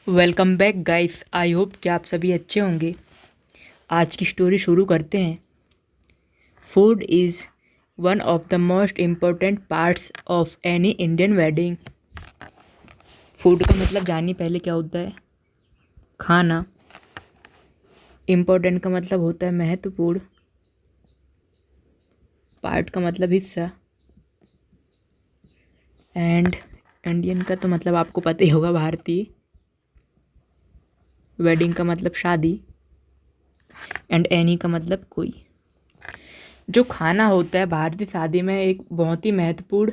Welcome back guys. I hope कि आप सभी अच्छे होंगे। आज की स्टोरी शुरू करते हैं। Food is one of the most important parts of any Indian wedding. Food का मतलब जानिए पहले क्या होता है। खाना। इम्पोर्टेंट का मतलब होता है महत्वपूर्ण। पार्ट का मतलब हिस्सा। एंड इंडियन का तो मतलब आपको पता ही होगा, भारतीय। वेडिंग का मतलब शादी। एंड एनी का मतलब कोई। जो खाना होता है भारतीय शादी में एक बहुत ही महत्वपूर्ण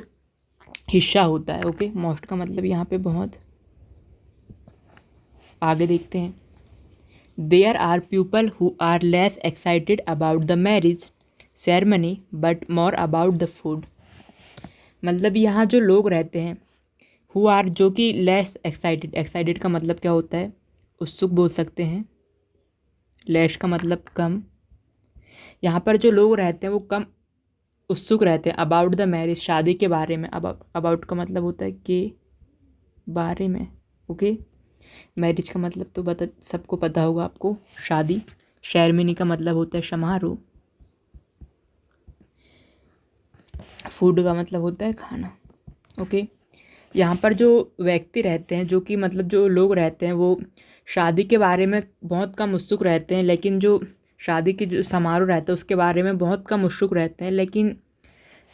हिस्सा होता है। ओके, मोस्ट का मतलब यहाँ पे बहुत। आगे देखते हैं। There are people who are less excited about the marriage ceremony but more about the food. मतलब यहाँ जो लोग रहते हैं हु आर, जो कि लेस एक्साइटेड। एक्साइटेड का मतलब क्या होता है, उत्सुक बोल सकते हैं। लेस का मतलब कम। यहाँ पर जो लोग रहते हैं वो कम उत्सुक रहते हैं अबाउट द मैरिज, शादी के बारे में। अबाउट का मतलब होता है के बारे में। ओके, मैरिज का मतलब तो सबको पता होगा आपको, शादी। सेरेमनी का मतलब होता है समारोह। फूड का मतलब होता है खाना। ओके, यहाँ पर जो व्यक्ति रहते हैं, जो कि मतलब जो लोग रहते हैं, वो शादी के बारे में बहुत कम उत्सुक रहते हैं, लेकिन जो शादी के जो समारोह रहता है उसके बारे में बहुत कम उत्सुक रहते हैं, लेकिन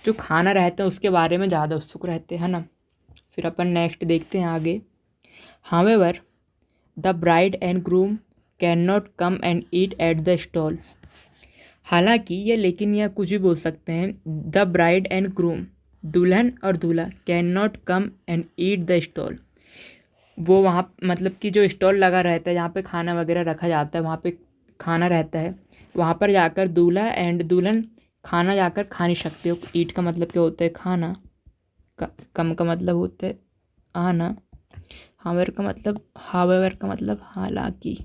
जो खाना रहता है उसके बारे में ज़्यादा उत्सुक रहते हैं, है ना। फिर अपन नेक्स्ट देखते हैं आगे। However the bride and groom can not come and eat at the stall. हालांकि या लेकिन या कुछ भी बोल सकते हैं। द ब्राइड एंड ग्रूम, दुल्हन और दूल्हा, can not come and eat the stall. वो वहाँ मतलब कि जो स्टॉल लगा रहता है जहाँ पे खाना वगैरह रखा जाता है, वहाँ पे खाना रहता है, वहाँ पर जाकर दूल्हा एंड दुल्हन खाना जाकर खा नहीं सकते हो। ईट का मतलब क्या होता है, खाना। कम का मतलब होता है आना। हावेवर का मतलब हालांकि।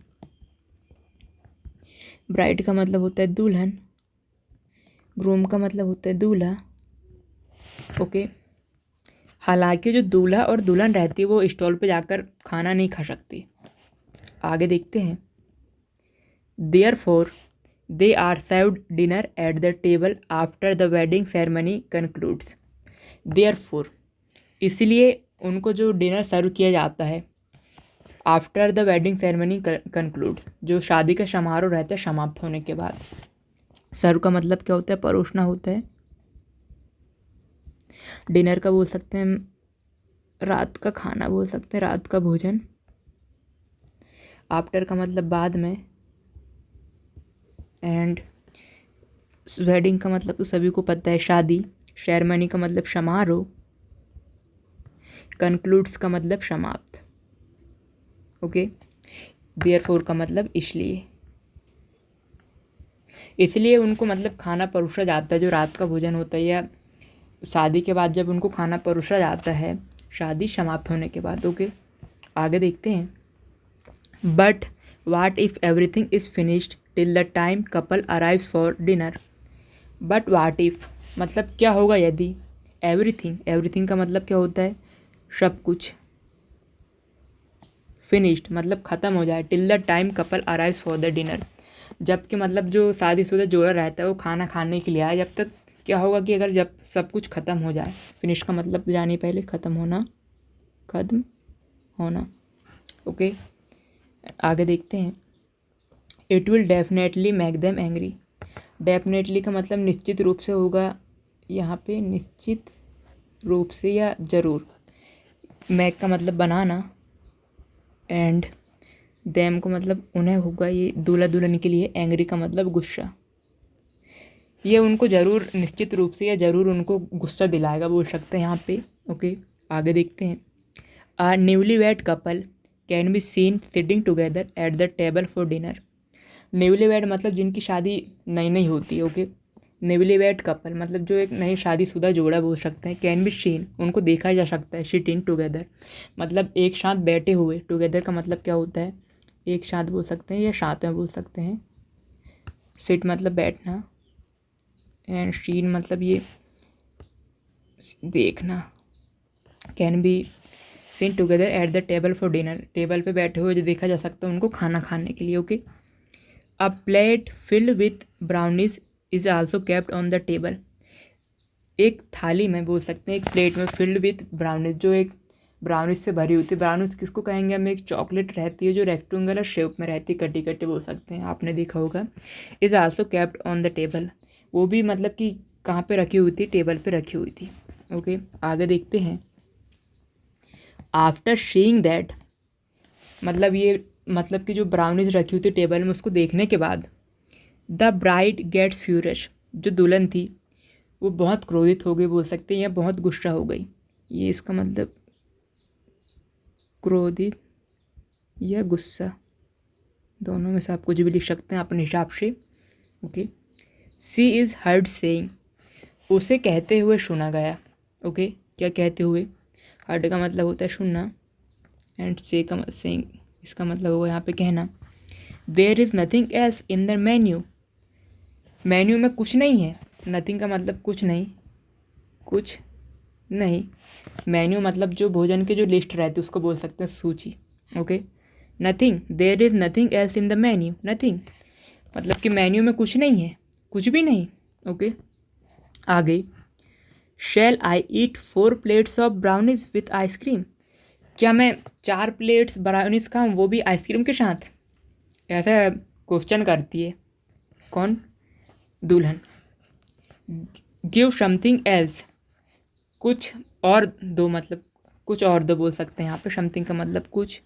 ब्राइड का मतलब होता है दुल्हन। ग्रूम का मतलब होता है दूल्हा। ओके, हालांकि जो दूल्हा और दुल्हन रहती है वो स्टॉल पे जाकर खाना नहीं खा सकती। आगे देखते हैं। Therefore they are served dinner at the table after the wedding ceremony concludes. Therefore, इसलिए उनको जो डिनर सर्व किया जाता है after the wedding ceremony conclude, जो शादी का समारोह रहता है समाप्त होने के बाद। सर्व का मतलब क्या होता है, परोसना होता है। डिनर का बोल सकते हैं रात का खाना, बोल सकते हैं रात का भोजन। आफ्टर का मतलब बाद में। एंड वेडिंग का मतलब तो सभी को पता है, शादी। सेरेमनी का मतलब समारोह। कंक्लूड्स का मतलब समाप्त। ओके, देयरफॉर का मतलब इसलिए। इसलिए उनको मतलब खाना परोसा जाता है, जो रात का भोजन होता है, या शादी के बाद जब उनको खाना परोसा जाता है शादी समाप्त होने के बाद। ओके, आगे देखते हैं। But what if everything is finished till the time couple arrives for dinner. But what if मतलब क्या होगा यदि। एवरीथिंग का मतलब क्या होता है, सब कुछ। फिनिश्ड मतलब ख़त्म हो जाए। Till the time couple arrives for the dinner, जबकि मतलब जो शादीशुदा जोड़ा रहता है वो खाना खाने के लिए आए, जब तक क्या होगा कि अगर जब सब कुछ ख़त्म हो जाए। फिनिश का मतलब जानिए पहले, ख़त्म होना। ओके, आगे देखते हैं। It will definitely make them angry. Definitely का मतलब निश्चित रूप से होगा, यहाँ पे निश्चित रूप से या ज़रूर। मेक का मतलब बनाना। एंड देम को मतलब उन्हें होगा, ये दूल्हा दुल्हन के लिए। एंग्री का मतलब गुस्सा। ये उनको ज़रूर निश्चित रूप से या ज़रूर उनको गुस्सा दिलाएगा बोल सकते हैं यहाँ पे। ओके, आगे देखते हैं। A newly wed couple can be seen sitting together at the table for dinner. Newly wed मतलब जिनकी शादी नई नई होती है। ओके, न्यूली वेड कपल मतलब जो एक नई शादीशुदा जोड़ा बोल सकते हैं। कैन बी सीन उनको देखा जा सकता है। सिटिंग टुगेदर मतलब एक साथ बैठे हुए। टुगेदर का मतलब क्या होता है, एक साथ बोल सकते हैं या साथ में बोल सकते हैं। सिट मतलब बैठना। एंड सीन मतलब ये देखना। Can be scene together at the table for dinner, table पे बैठे हुए जो देखा जा सकता है उनको खाना खाने के लिए। Okay, a plate filled with brownies is also kept on the table, एक थाली में बोल सकते हैं, एक प्लेट में फिल्ड विथ ब्राउनीज, जो एक ब्राउनीज से भरी होती है। ब्राउनीज किसको कहेंगे हम, एक चॉकलेट रहती है जो रेक्टेंगुलर शेप में रहती है, कटी कटी बोल सकते हैं, आपने देखा होगा। Is also kept on the table, वो भी मतलब कि कहाँ पे रखी हुई थी, टेबल पे रखी हुई थी। ओके, आगे देखते हैं। आफ्टर सीइंग दैट, मतलब ये मतलब कि जो ब्राउनीज रखी हुई थी टेबल में, उसको देखने के बाद द ब्राइड गेट्स फ्यूरिश, जो दुल्हन थी वो बहुत क्रोधित हो गई बोल सकते हैं, या बहुत गुस्सा हो गई। ये इसका मतलब क्रोधित या गुस्सा, दोनों में से आप कुछ भी लिख सकते हैं अपने हिसाब से। Okay, she is heard saying, उसे कहते हुए सुना गया। ओके, क्या कहते हुए, हर्ड का मतलब होता है सुनना, एंड से का सेइंग, इसका मतलब होगा यहाँ पे कहना। There is nothing else in the menu, menu में कुछ नहीं है। नथिंग का मतलब कुछ नहीं, कुछ नहीं। मेन्यू मतलब जो भोजन के जो लिस्ट रहती है उसको बोल सकते हैं सूची। Okay, nothing, there is nothing else in the menu, nothing मतलब कि मेन्यू में कुछ नहीं है, कुछ भी नहीं। ओके, आगे, शैल आई ईट 4 plates of brownies with ice cream, क्या मैं 4 प्लेट्स ब्राउनीज खाऊँ, वो भी आइसक्रीम के साथ, ऐसा क्वेश्चन करती है। कौन, दुल्हन। गिव समथिंग एल्स, कुछ और दो, मतलब कुछ और दो बोल सकते हैं यहाँ पे। समथिंग का मतलब कुछ,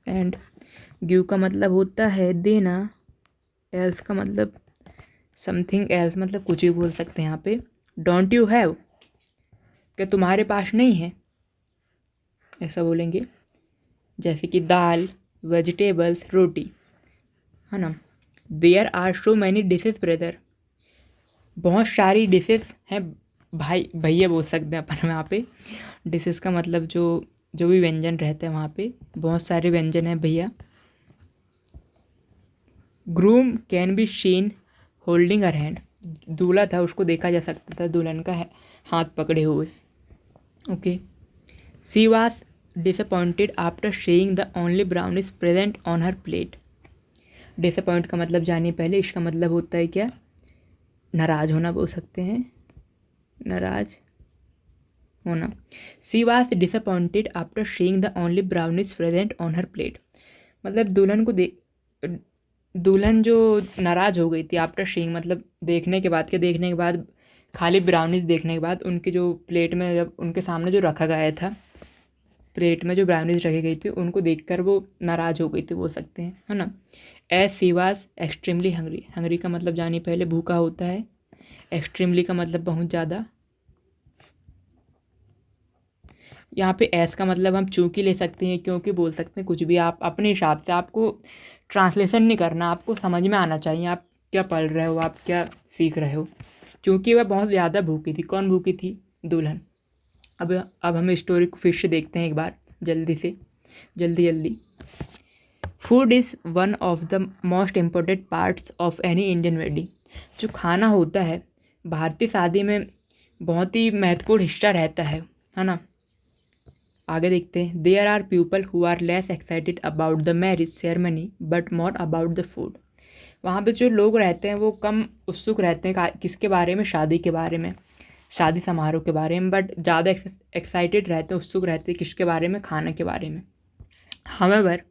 एंड गिव का मतलब होता है देना, एल्स का मतलब समथिंग एल्स मतलब कुछ भी बोल सकते हैं यहाँ पे। डोंट यू हैव, क्या तुम्हारे पास नहीं है, ऐसा बोलेंगे। जैसे कि दाल, वेजिटेबल्स, रोटी, है ना। There are so many dishes brother, बहुत सारी डिशेस हैं भाई, भैया बोल सकते हैं अपन वहाँ पे। डिशेस का मतलब जो जो भी व्यंजन रहते हैं वहाँ पे, बहुत सारे व्यंजन हैं भैया। Groom can be seen holding her hand, दूल्हा था उसको देखा जा सकता था दुल्हन का हाथ पकड़े हुए। Okay, she was disappointed after seeing the only brownies present on her plate, disappoint का मतलब जानिए पहले, इसका मतलब होता है क्या, नाराज़ होना बोल सकते हैं, नाराज़ होना। She was disappointed after seeing the only brownies present on her plate, मतलब दुल्हन को दुल्हन जो नाराज़ हो गई थी आफ्टर सीइंग, मतलब देखने के बाद, देखने के बाद, खाली ब्राउनीज देखने के बाद, उनके जो प्लेट में जब उनके सामने जो रखा गया था, प्लेट में जो ब्राउनीज रखी गई थी उनको देखकर वो नाराज़ हो गई थी बोल सकते हैं, है ना। As she was extremely hungry, hungry का मतलब जानिए पहले भूखा होता है, एक्सट्रीमली का मतलब बहुत ज़्यादा। यहाँ पे एस का मतलब हम चूँकि ले सकते हैं, क्योंकि बोल सकते हैं, कुछ भी आप अपने हिसाब से, आपको ट्रांसलेशन नहीं करना, आपको समझ में आना चाहिए आप क्या पढ़ रहे हो, आप क्या सीख रहे हो। क्योंकि वह बहुत ज़्यादा भूखी थी, कौन भूखी थी, दुल्हन। अब हम स्टोरी को फिर से देखते हैं एक बार जल्दी से, जल्दी। Food is one of the most important parts of any Indian wedding, जो खाना होता है भारतीय शादी में बहुत ही महत्वपूर्ण हिस्सा रहता है ना। आगे देखते हैं। There are people who are less excited about the marriage ceremony but more about the food, वहाँ पे जो लोग रहते हैं वो कम उत्सुक रहते हैं किसके बारे में, शादी के बारे में, शादी समारोह के बारे में, बट ज़्यादा एक्साइटेड रहते हैं, उत्सुक रहते हैं किसके बारे में, खाने के बारे में। However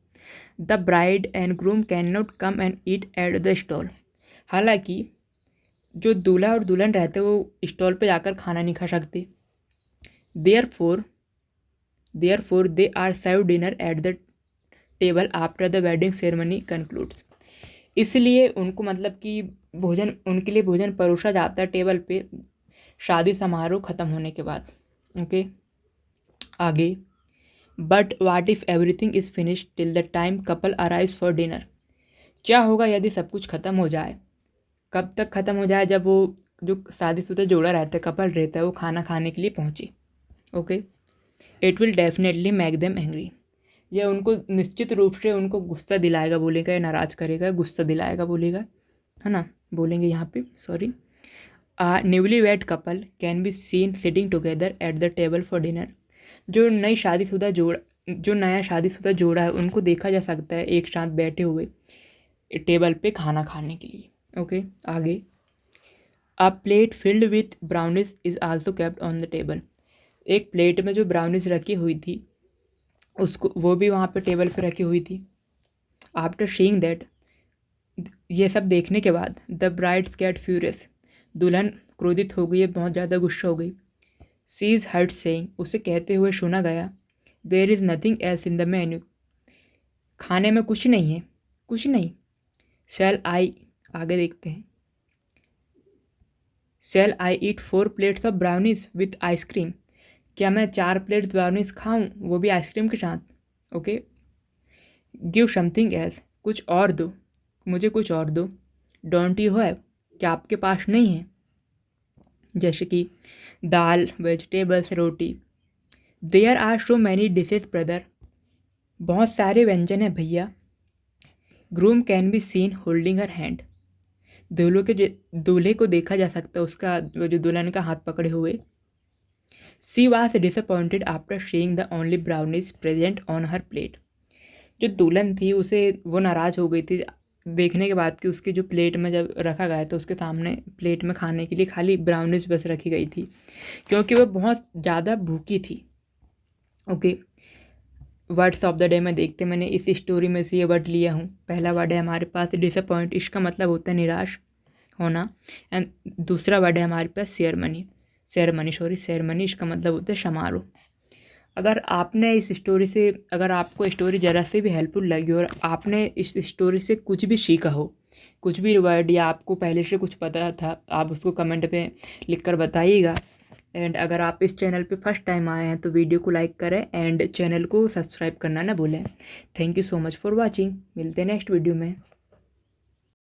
the bride and groom can not come and eat at the stall, हालांकि जो दूल्हा और दुल्हन रहते हैं वो स्टॉल पे जाकर खाना नहीं खा सकते। Therefore they are serve dinner at the table after the wedding ceremony concludes, इसलिए उनको मतलब कि भोजन, उनके लिए भोजन परोसा जाता है टेबल पे शादी समारोह ख़त्म होने के बाद। ओके, आगे, but what if everything is finished till the time couple arrives for dinner, क्या होगा यदि सब कुछ ख़त्म हो जाए, कब तक ख़त्म हो जाए, जब वो जो शादीशुदा जोड़ा रहता है, कपल रहता है, वो खाना खाने के लिए पहुँचे। Okay, it will definitely make them angry, यह उनको निश्चित रूप से उनको गुस्सा दिलाएगा बोलेगा, या नाराज़ करेगा, गुस्सा दिलाएगा बोलेगा, है ना, बोलेंगे यहाँ पे, sorry. Newly wed couple can be seen sitting together at the table for dinner, जो नया शादीशुदा जोड़ा है उनको देखा जा सकता है एक साथ बैठे हुए टेबल पे खाना खाने के लिए। ओके, आगे। अ plate filled with brownies is also kept on the table. एक प्लेट में जो ब्राउनीज रखी हुई थी उसको वो भी वहाँ पे टेबल पे रखी हुई थी। आफ्टर सीइंग दैट, ये सब देखने के बाद, द ब्राइड्स गेट फ्यूरियस, दुल्हन क्रोधित हो गई है, बहुत ज़्यादा गुस्सा हो गई। शी इज़ हर्ड सेइंग, उसे कहते हुए सुना गया, there is nothing else in the menu, खाने में कुछ नहीं है, कुछ नहीं। शैल आई, आगे देखते हैं। शैल आई ईट 4 plates of brownies with ice cream, क्या मैं 4 प्लेट ब्राउनीज खाऊं, वो भी आइसक्रीम के साथ। ओके। गिव समथिंग एल्स, कुछ और दो, मुझे कुछ और दो। डोंट यू हैव, क्या आपके पास नहीं है, जैसे कि दाल, वेजिटेबल्स, रोटी। There are so many dishes brother, बहुत सारे व्यंजन हैं भैया। Groom can be seen holding her hand, दूल्हे को देखा जा सकता है उसका वो जो दुल्हन का हाथ पकड़े हुए। She was disappointed after seeing the only brownies present on her plate, जो दुल्हन थी उसे वो नाराज़ हो गई थी देखने के बाद कि उसके जो प्लेट में जब रखा गया तो उसके सामने प्लेट में खाने के लिए खाली ब्राउनीज बस रखी गई थी, क्योंकि वह बहुत ज़्यादा भूखी थी। Okay, words of the day में देखते, मैंने इस स्टोरी में से ये वर्ड लिया हूँ। पहला वर्ड है हमारे पास डिसअपॉइंट, इसका मतलब होता है निराश होना। एंड दूसरा वर्ड है हमारे पास सेरेमनी, सेरेमनी इसका मतलब होता है समारोह। अगर आपको स्टोरी ज़रा से भी हेल्पफुल लगी और आपने इस स्टोरी से कुछ भी सीखा हो, कुछ भी वर्ड या आपको पहले से कुछ पता था, आप उसको कमेंट पे लिखकर बताइएगा। एंड अगर आप इस चैनल पे फर्स्ट टाइम आए हैं तो वीडियो को लाइक करें एंड चैनल को सब्सक्राइब करना ना भूलें। Thank you so much for watching, मिलते हैं नेक्स्ट वीडियो में।